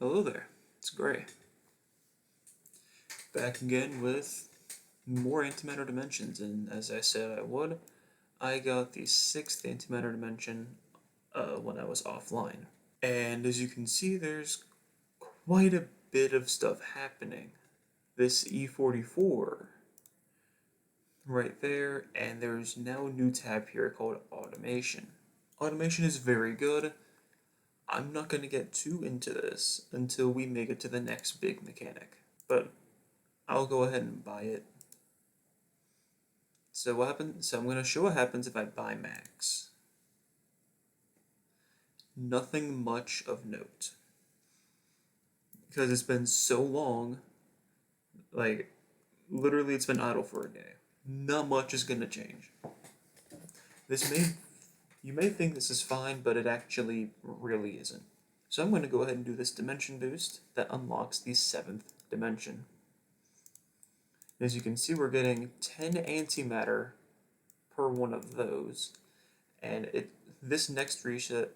Hello there, it's Gray. Back again with more antimatter dimensions, and as I said I would, I got the 6th antimatter dimension when I was offline. And as you can see, there's quite a bit of stuff happening. This E44 right there, and there's now a new tab here called Automation. Automation is very good. I'm not going to get too into this until we make it to the next big mechanic, but I'll go ahead and buy it. So what happens? So I'm going to show what happens if I buy max. Nothing much of note, because it's been so long. Like literally, it's been idle for a day. Not much is going to change. You may think this is fine, but it actually really isn't. So I'm going to go ahead and do this dimension boost that unlocks the 7th dimension. As you can see, we're getting 10 antimatter per one of those, and this next reset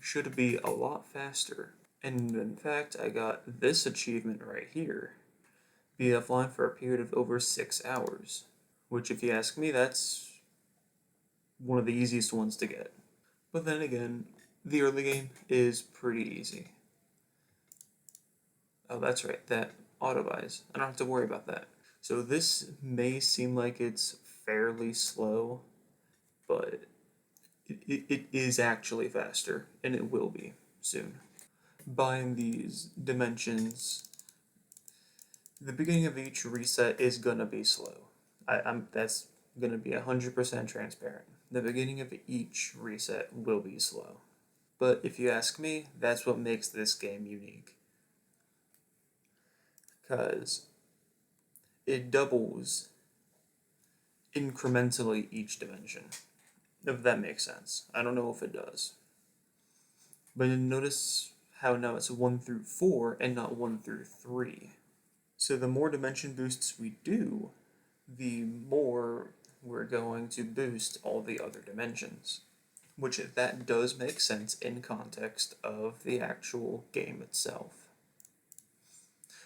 should be a lot faster. And in fact, I got this achievement right here: be offline for a period of over 6 hours, which, if you ask me, that's one of the easiest ones to get. But then again, the early game is pretty easy. Oh, that's right, that auto buys. I don't have to worry about that. So this may seem like it's fairly slow, but it is actually faster, and it will be soon. Buying these dimensions, the beginning of each reset is gonna be slow. That's gonna be 100% transparent. The beginning of each reset will be slow. But if you ask me, that's what makes this game unique. Because it doubles incrementally each dimension, if that makes sense. I don't know if it does. But notice how now it's 1 through 4 and not 1 through 3. So the more dimension boosts we do, the more we're going to boost all the other dimensions. Which that does make sense in context of the actual game itself.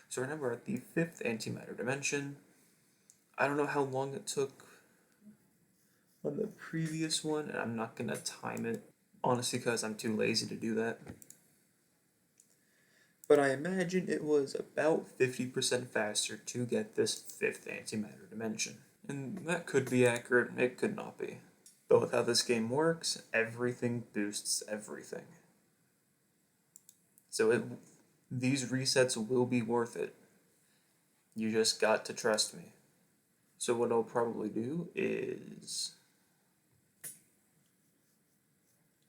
So right now we're at the 5th antimatter dimension. I don't know how long it took on the previous one, and I'm not going to time it, honestly, because I'm too lazy to do that. But I imagine it was about 50% faster to get this 5th antimatter dimension. And that could be accurate, and it could not be. But with how this game works, everything boosts everything. So these resets will be worth it. You just got to trust me. So what I'll probably do is...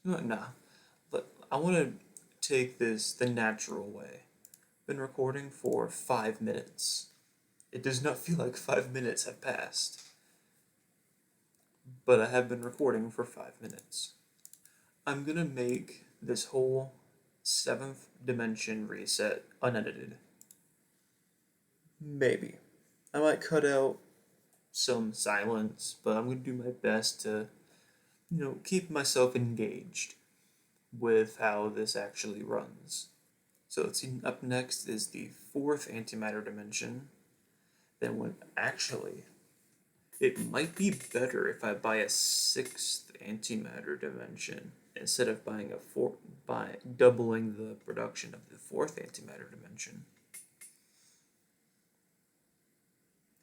But I want to take this the natural way. Been recording for 5 minutes. It does not feel like 5 minutes have passed. But I have been recording for 5 minutes. I'm gonna make this whole 7th dimension reset unedited. Maybe. I might cut out some silence, but I'm gonna do my best to, keep myself engaged with how this actually runs. So let's see, up next is the 4th antimatter dimension. Then actually, it might be better if I buy a 6th antimatter dimension instead of buying by doubling the production of the 4th antimatter dimension.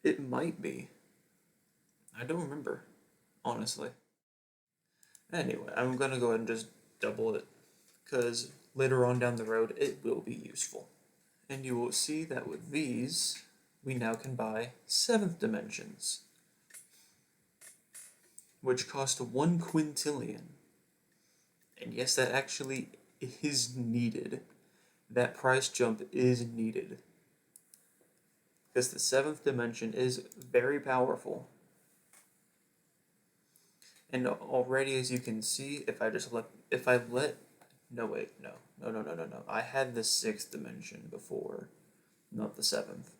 It might be. I don't remember, honestly. Anyway, I'm gonna go ahead and just double it, because later on down the road it will be useful. And you will see that with these, we now can buy 7th dimensions, which cost 1 quintillion. And yes, that actually is needed. That price jump is needed. Because the 7th dimension is very powerful. And already, as you can see, no. I had the 6th dimension before, not the 7th.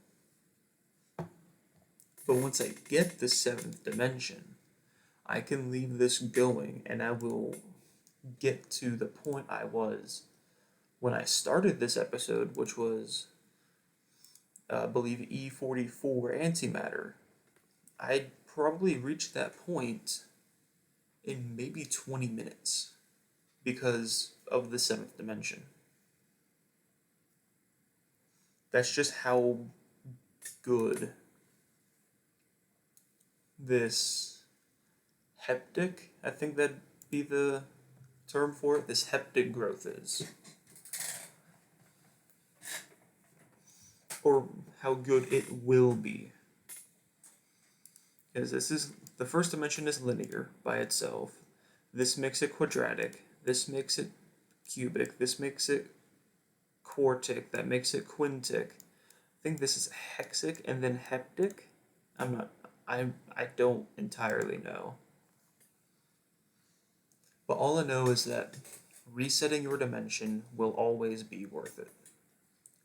But once I get the 7th dimension, I can leave this going, and I will get to the point I was when I started this episode, which was, I believe, E44 antimatter. I'd probably reach that point in maybe 20 minutes because of the seventh dimension. That's just how good this heptic, I think that'd be the term for it, this heptic growth is. Or how good it will be. Because this is, the first dimension is linear by itself. This makes it quadratic. This makes it cubic. This makes it quartic. That makes it quintic. I think this is hexic and then heptic. I don't entirely know. But all I know is that resetting your dimension will always be worth it.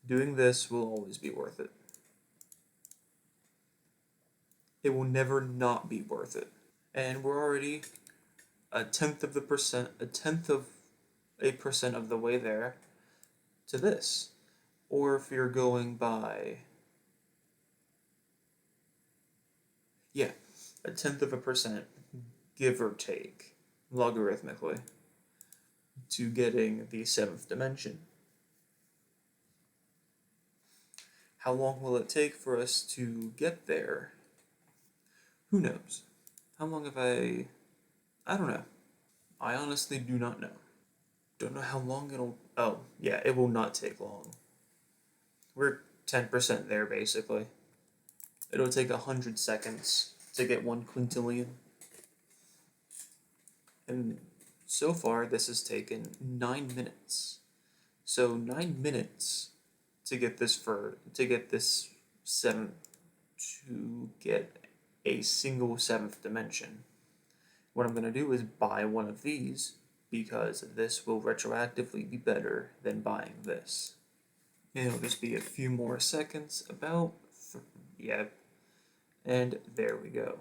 Doing this will always be worth it. It will never not be worth it. And we're already a tenth of a percent of the way there to this. Or if you're going by, yeah, a tenth of a percent, give or take, logarithmically, to getting the seventh dimension. How long will it take for us to get there? Who knows? How long have I don't know. I honestly do not know. Don't know how long it'll, oh, yeah, it will not take long. We're 10% there, basically. It'll take 100 seconds to get 1 quintillion. And so far, this has taken 9 minutes. So 9 minutes to get this seventh, to get a single seventh dimension. What I'm going to do is buy one of these, because this will retroactively be better than buying this. And it'll just be a few more seconds, about, yeah, and there we go.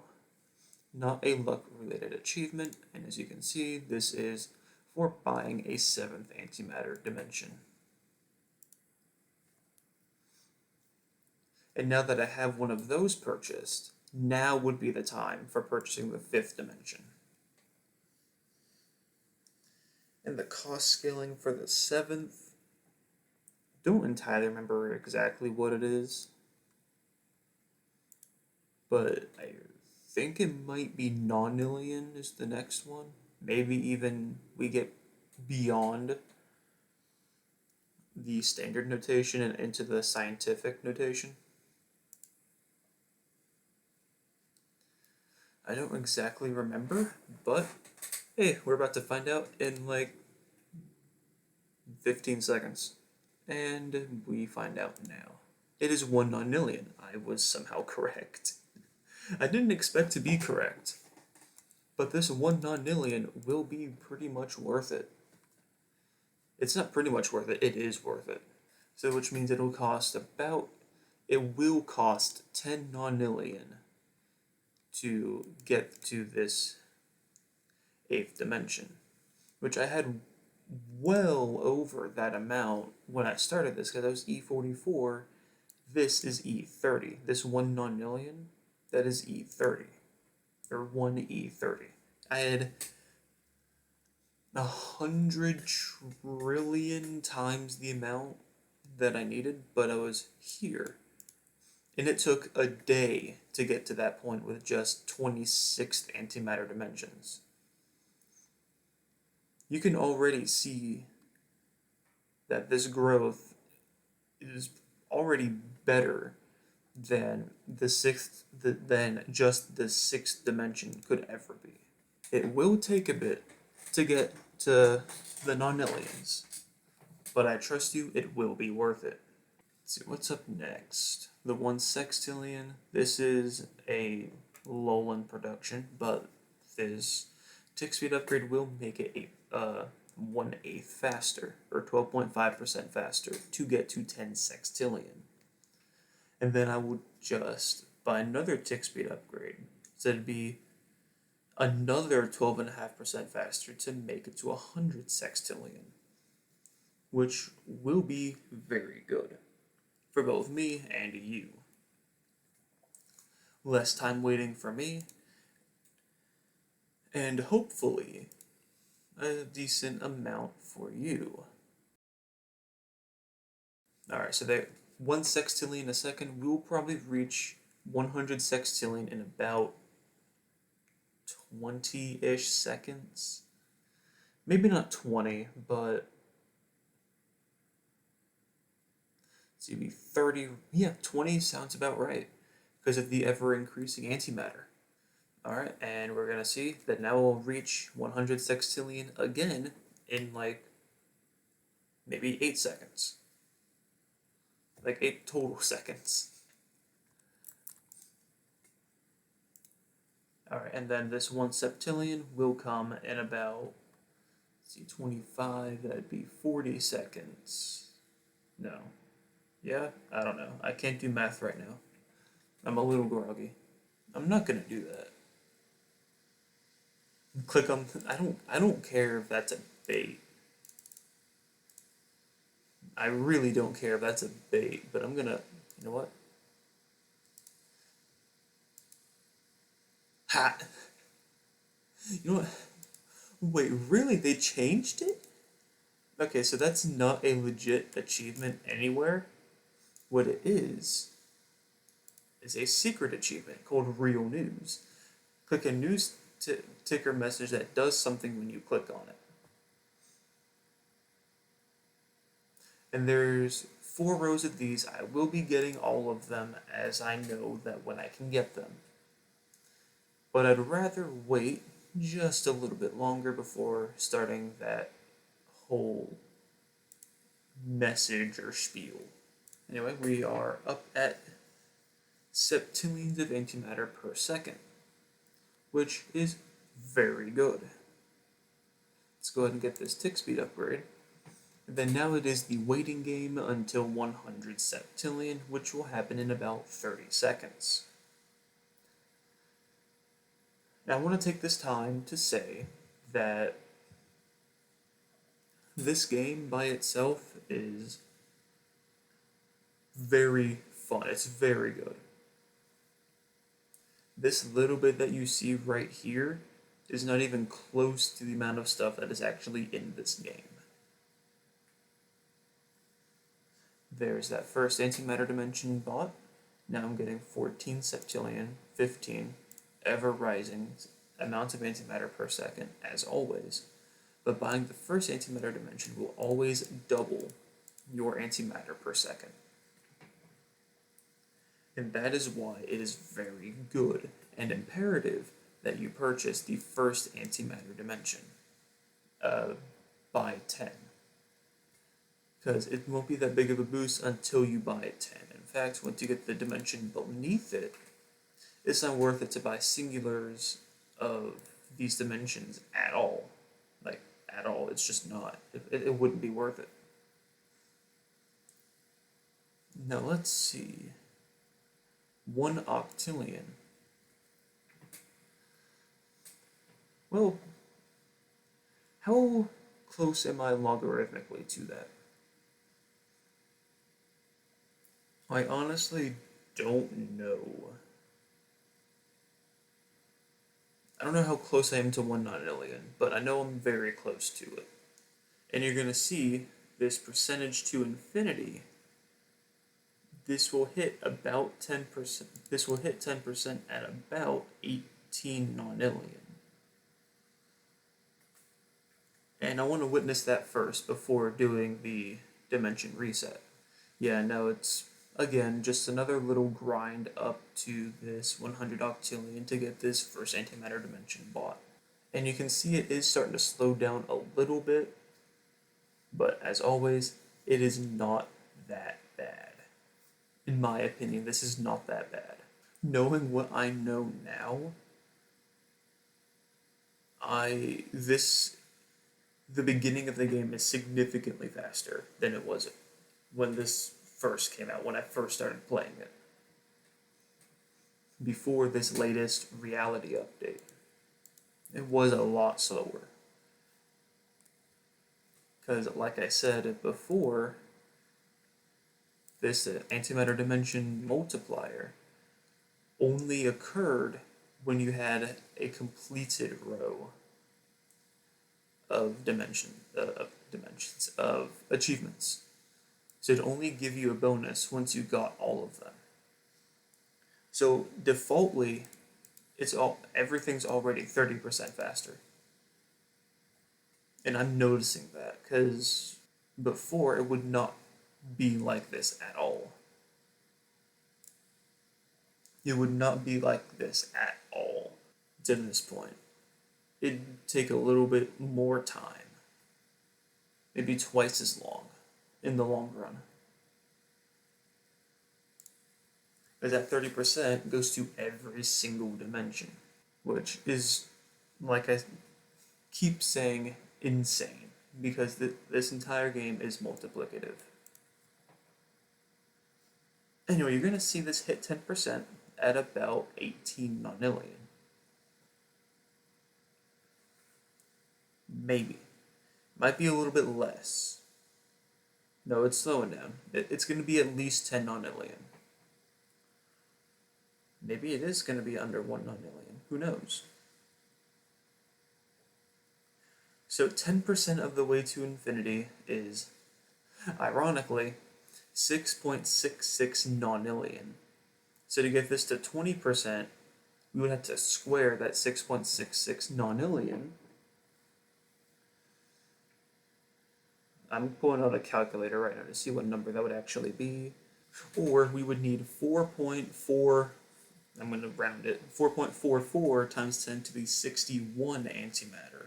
Not a luck-related achievement, and as you can see, this is for buying a seventh antimatter dimension. And now that I have one of those purchased, now would be the time for purchasing the fifth dimension. And the cost scaling for the seventh, don't entirely remember exactly what it is, but I think it might be nonillion is the next one. Maybe even we get beyond the standard notation and into the scientific notation. I don't exactly remember, but hey, we're about to find out in like 15 seconds. And we find out now. It is 1 nonillion. I was somehow correct. I didn't expect to be correct. But this 1 nonillion will be pretty much worth it. It's not pretty much worth it, it is worth it. So which means it will cost 10 nonillion to get to this 8th dimension, which I had well over that amount when I started this, because I was E44, this is E30. This 1 nonillion, that is E30, or 1 E30. I had 100 trillion times the amount that I needed, but I was here. And it took a day to get to that point with just 26 antimatter dimensions. You can already see that this growth is already better than than just the sixth dimension could ever be. It will take a bit to get to the nonillions, but I trust you, it will be worth it. Let's see what's up next. The 1 sextillion. This is a Lowland production, but this tick speed upgrade will make it 1/8 faster, or 12.5% faster, to get to 10 sextillion. And then I would just buy another tick speed upgrade. So it'd be another 12.5% faster to make it to 100 sextillion, which will be very good for both me and you. Less time waiting for me, and hopefully a decent amount for you. Alright, so that 1 sextillion a second, we will probably reach 100 sextillion in about 20-ish seconds. Maybe not 20, but it's maybe 30. Yeah, 20 sounds about right because of the ever increasing antimatter. Alright, and we're gonna see that now we'll reach 100 sextillion again in like maybe 8 seconds. Like 8 total seconds. Alright, and then this 1 septillion will come in about, let's see, 25, that'd be 40 seconds. No. Yeah? I don't know. I can't do math right now. I'm a little groggy. I'm not gonna do that. Click on, I don't care if that's a bait. I really don't care if that's a bait, but I'm gonna, you know what? Ha! You know what? Wait, really? They changed it? Okay, so that's not a legit achievement anywhere. What it is a secret achievement called Real News. Click a news ticker message that does something when you click on it. And there's 4 rows of these. I will be getting all of them as I know that when I can get them. But I'd rather wait just a little bit longer before starting that whole message or spiel. Anyway, we are up at septillions of antimatter per second, which is very good. Let's go ahead and get this tick speed upgrade. And then now it is the waiting game until 100 septillion, which will happen in about 30 seconds. Now I want to take this time to say that this game by itself is very fun. It's very good. This little bit that you see right here is not even close to the amount of stuff that is actually in this game. There's that first antimatter dimension bought. Now I'm getting 14 septillion, 15, ever rising amounts of antimatter per second, as always. But buying the first antimatter dimension will always double your antimatter per second. And that is why it is very good and imperative that you purchase the first antimatter dimension by 10. Because it won't be that big of a boost until you buy it 10. In fact, once you get the dimension beneath it, it's not worth it to buy singulars of these dimensions at all. Like, at all. It's just not. It wouldn't be worth it. Now, let's see. 1 octillion. Well, how close am I logarithmically to that? I honestly don't know. I don't know how close I am to 1 nonillion, but I know I'm very close to it. And you're going to see this percentage to infinity. This will hit about 10%. This will hit 10% at about 18 nonillion. And I want to witness that first before doing the dimension reset. Yeah, no, it's, again, just another little grind up to this 100 octillion to get this first antimatter dimension bought. And you can see it is starting to slow down a little bit, but as always, it is not that bad. In my opinion, this is not that bad. Knowing what I know now, the beginning of the game is significantly faster than it was when this first came out, when I first started playing it. Before this latest reality update. It was a lot slower. Because, like I said before, this antimatter dimension multiplier only occurred when you had a completed row of dimensions of achievements. So it'd only give you a bonus once you got all of them. So defaultly, everything's already 30% faster. And I'm noticing that because before it would not be like this at all. It would not be like this at all to this point. It'd take a little bit more time, maybe twice as long in the long run. Because that 30% goes to every single dimension, which is, like I keep saying, insane, because this entire game is multiplicative. Anyway, you're going to see this hit 10% at about 18 nonillion. Maybe. Might be a little bit less. No, it's slowing down. It's going to be at least 10 nonillion. Maybe it is going to be under 1 nonillion. Who knows? So 10% of the way to infinity is, ironically, 6.66 nonillion. So to get this to 20%, we would have to square that 6.66 nonillion. I'm pulling out a calculator right now to see what number that would actually be. Or we would need 4.4, I'm going to round it, 4.44 times 10 to the 61 antimatter.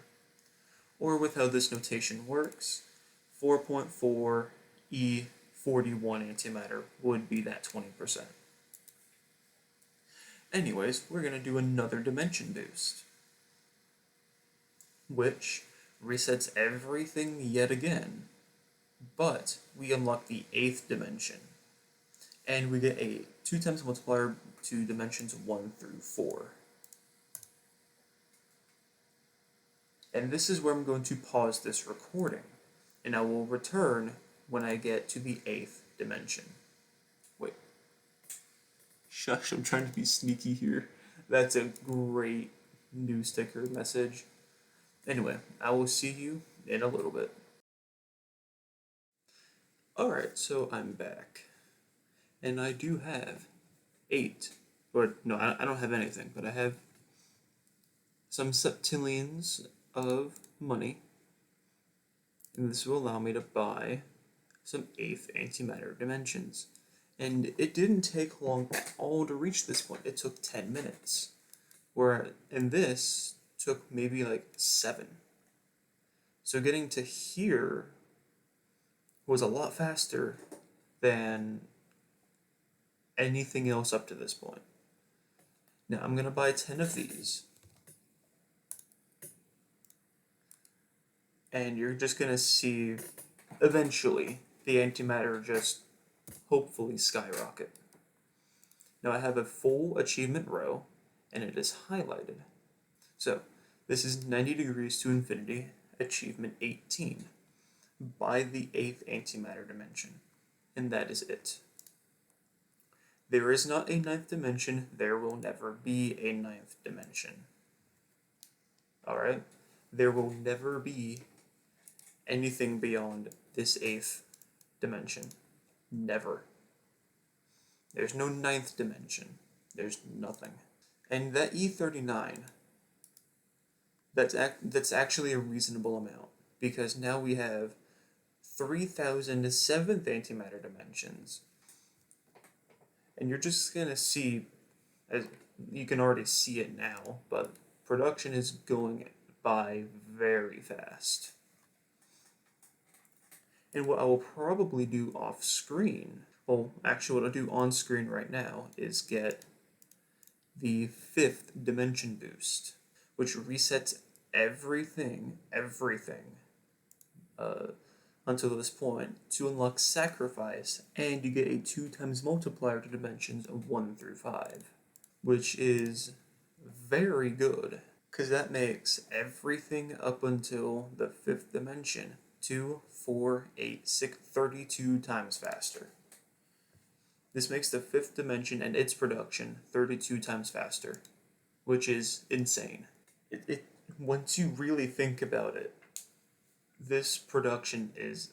Or with how this notation works, 4.4 E41 antimatter would be that 20%. Anyways, we're going to do another dimension boost, which resets everything yet again, but we unlock the 8th dimension, and we get a 2 times multiplier to dimensions 1 through 4. And this is where I'm going to pause this recording, and I will return when I get to the 8th dimension. Wait. Shush, I'm trying to be sneaky here. That's a great new sticker message. Anyway, I will see you in a little bit. Alright, so I'm back. And I do have 8. Or, no, I don't have anything, but I have some septillions of money. And this will allow me to buy some 8th antimatter dimensions. And it didn't take long at all to reach this point. It took 10 minutes. And this took maybe like 7. So getting to here was a lot faster than anything else up to this point. Now I'm going to buy 10 of these. And you're just going to see eventually the antimatter just hopefully skyrocket. Now I have a full achievement row and it is highlighted. So this is 90 degrees to infinity, achievement 18, by the 8th antimatter dimension, and that is it. There is not a 9th dimension, there will never be a 9th dimension. Alright? There will never be anything beyond this 8th dimension. Never. There's no 9th dimension. There's nothing. And that E39, that's actually a reasonable amount, because now we have 3,000 7th antimatter dimensions. And you're just going to see, as you can already see it now, but production is going by very fast. And what I will probably do off screen, well, actually what I'll do on screen right now is get the 5th dimension boost, which resets everything, until this point to unlock sacrifice, and you get a 2 times multiplier to dimensions of 1 through 5, which is very good. Because that makes everything up until the fifth dimension 2, 4, 8, 6, 32 times faster. This makes the fifth dimension and its production 32 times faster, which is insane. Once you really think about it, this production is,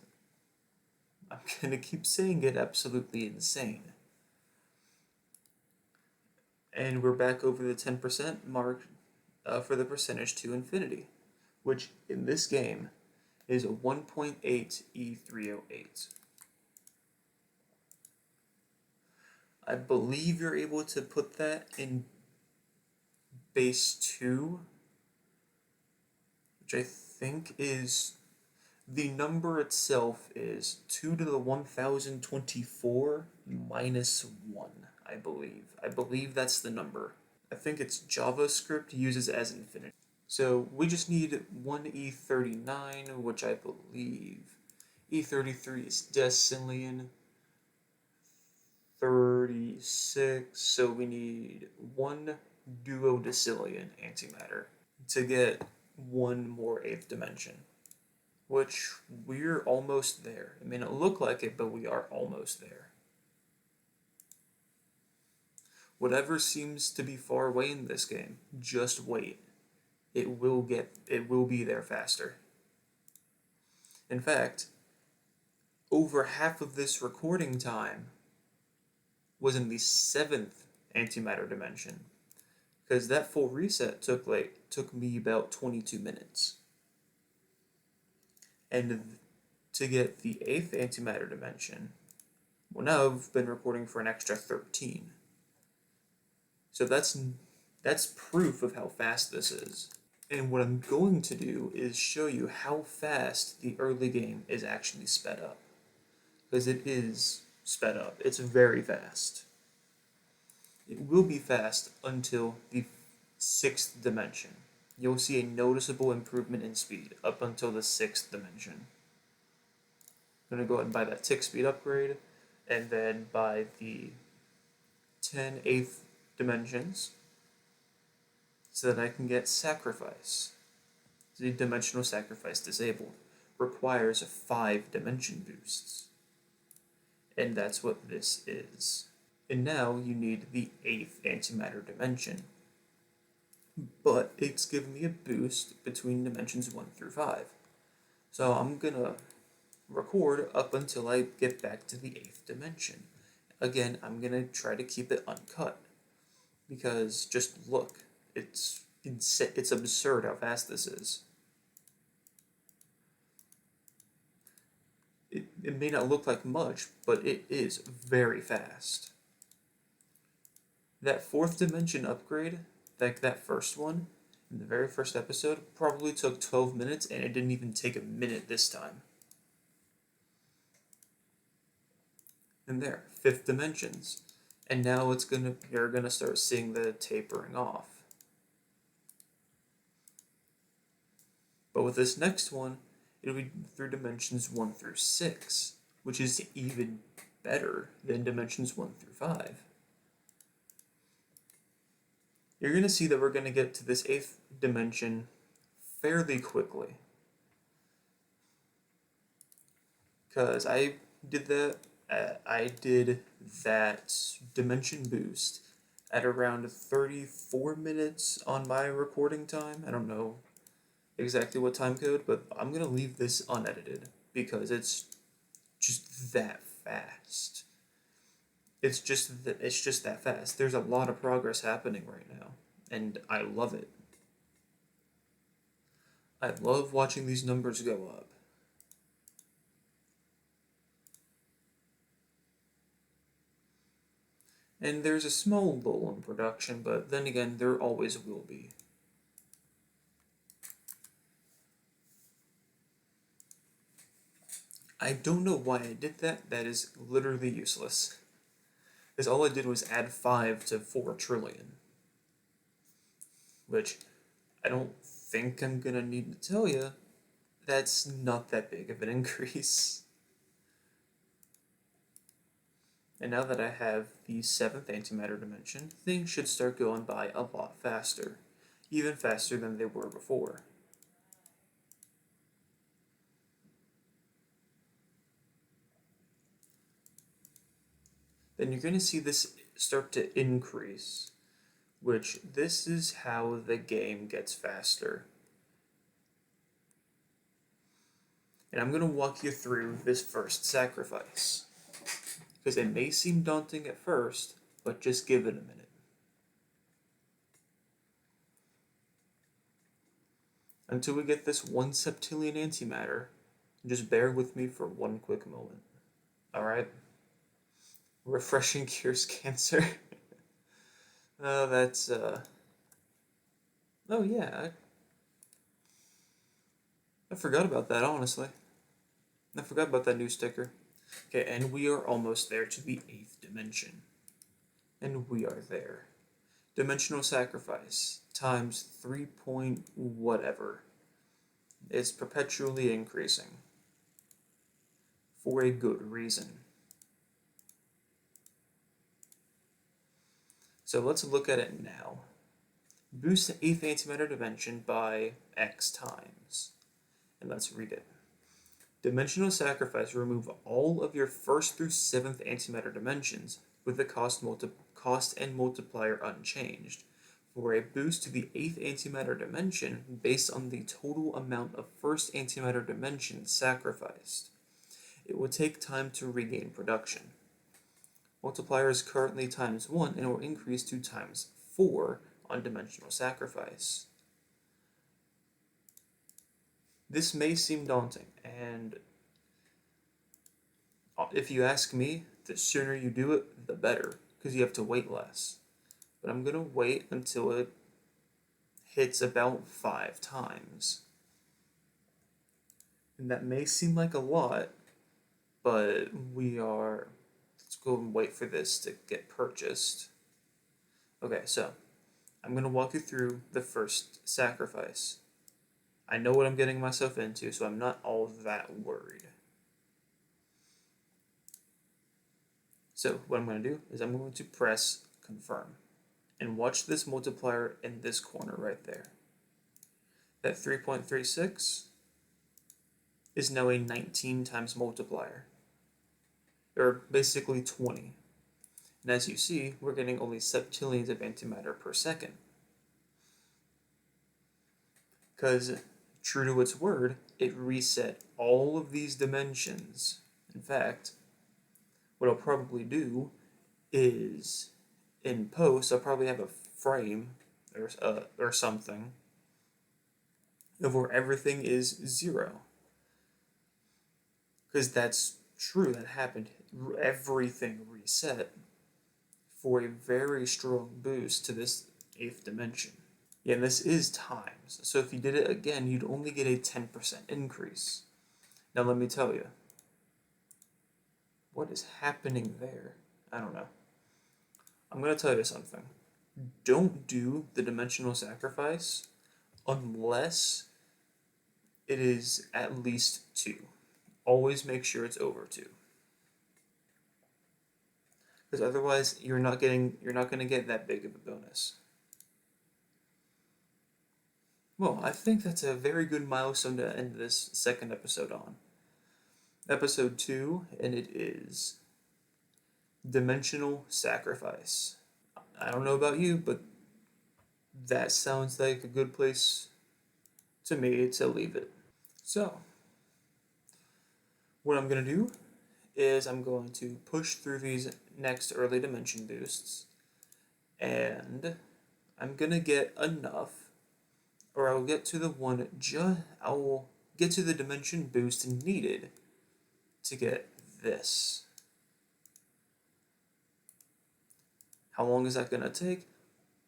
I'm gonna keep saying it, absolutely insane. And we're back over the 10% mark for the percentage to infinity, which in this game is a 1.8 E308. I believe you're able to put that in base 2, which I think is, the number itself is 2 to the 1024 minus 1, I believe. I believe that's the number. I think it's JavaScript uses as infinity. So we just need one E39, which I believe E33 is decillion, 36, so we need one duodecillion antimatter to get one more eighth dimension, which we're almost there. It may not look like it, but we are almost there. Whatever seems to be far away in this game, just wait. It will be there faster. In fact, over half of this recording time was in the seventh antimatter dimension, because that full reset took me about 22 minutes. And to get the eighth antimatter dimension, well, now I've been recording for an extra 13. So that's proof of how fast this is. And what I'm going to do is show you how fast the early game is actually sped up. Because it is sped up. It's very fast. It will be fast until the sixth dimension. You'll see a noticeable improvement in speed up until the sixth dimension. I'm going to go ahead and buy that tick speed upgrade, and then buy the 10 eighth dimensions so that I can get sacrifice. The dimensional sacrifice disabled requires 5 dimension boosts. And that's what this is. And now you need the 8th antimatter dimension. But it's giving me a boost between dimensions 1 through 5. So I'm gonna record up until I get back to the 8th dimension. Again, I'm gonna try to keep it uncut. Because just look, it's absurd how fast this is. It may not look like much, but it is very fast. That 4th dimension upgrade, like that first one, in the very first episode, probably took 12 minutes, and it didn't even take a minute this time. And there, 5th dimensions. And now you're gonna start seeing the tapering off. But with this next one, it'll be through dimensions 1 through 6, which is even better than dimensions 1 through 5. You're going to see that we're going to get to this 8th dimension fairly quickly. Because I did that dimension boost at around 34 minutes on my recording time. I don't know exactly what time code, but I'm going to leave this unedited because it's just that fast. It's just that fast. There's a lot of progress happening right now, and I love it. I love watching these numbers go up. And there's a small lull in production, but then again, there always will be. I don't know why I did that. That is literally useless. Because all I did was add 5 to 4 trillion. Which I don't think I'm gonna need to tell you. That's not that big of an increase. And now that I have the 7th antimatter dimension, things should start going by a lot faster. even faster than they were before. Then you're going to see this start to increase, which this is how the game gets faster. And I'm going to walk you through this first sacrifice, because it may seem daunting at first, but just give it a minute. Until we get this 1 septillion antimatter, just bear with me for one quick moment. Alright? Refreshing cures cancer. That's, oh yeah, I forgot about that, honestly. I forgot about that new sticker. Okay, and we are almost there to the 8th dimension. And we are there. Dimensional sacrifice times 3 point whatever. It's perpetually increasing. For a good reason. So let's look at it now. Boost the 8th antimatter dimension by X times. And let's read it. Dimensional sacrifice will remove all of your 1st through 7th antimatter dimensions with the cost and multiplier unchanged. For a boost to the 8th antimatter dimension based on the total amount of 1st antimatter dimension sacrificed. It will take time to regain production. Multiplier is currently times 1 and will increase to times 4 on dimensional sacrifice. This may seem daunting, and if you ask me, the sooner you do it, the better, because you have to wait less. But I'm going to wait until it hits about 5 times. And that may seem like a lot, but let's go and wait for this to get purchased. Okay, so I'm going to walk you through the first sacrifice. I know what I'm getting myself into, so I'm not all that worried. So what I'm going to do is I'm going to press confirm. And watch this multiplier in this corner right there. That 3.36 is now a 19 times multiplier. Or basically 20. And as you see, we're getting only septillions of antimatter per second. Because, true to its word, it reset all of these dimensions. In fact, what I'll probably do is, in post, I'll probably have a frame or something of where everything is 0. Because that's true, that happened. Everything reset for a very strong boost to this 8th dimension. Yeah, and this is times. So if you did it again, you'd only get a 10% increase. Now let me tell you. What is happening there? I don't know. I'm going to tell you something. Don't do the dimensional sacrifice unless it is at least 2. Always make sure it's over 2. Because otherwise you're not going to get that big of a bonus. Well, I think that's a very good milestone to end this second episode on. Episode 2, and it is Dimensional Sacrifice. I don't know about you, but that sounds like a good place to me to leave it. So, what I'm going to do is I'm going to push through these next early dimension boosts, and I'm going to get enough, or I'll get to I will get to the dimension boost needed to get this. How long is that going to take?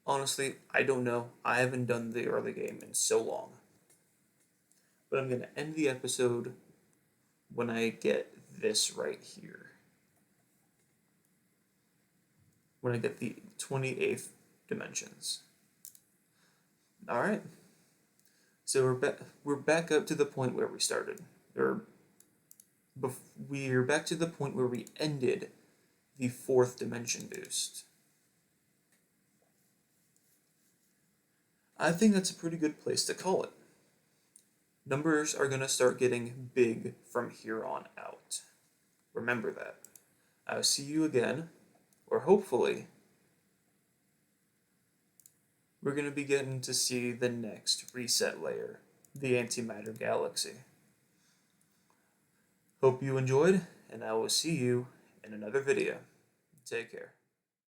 Honestly, I don't know. I haven't done the early game in so long. But I'm going to end the episode when I get this right here. When I get the 28th dimensions. Alright. So we're back up to the point where we started. We're back to the point where we ended the 4th dimension boost. I think that's a pretty good place to call it. Numbers are going to start getting big from here on out. Remember that. I'll see you again, or hopefully, we're going to be getting to see the next reset layer, the Antimatter Galaxy. Hope you enjoyed, and I will see you in another video. Take care.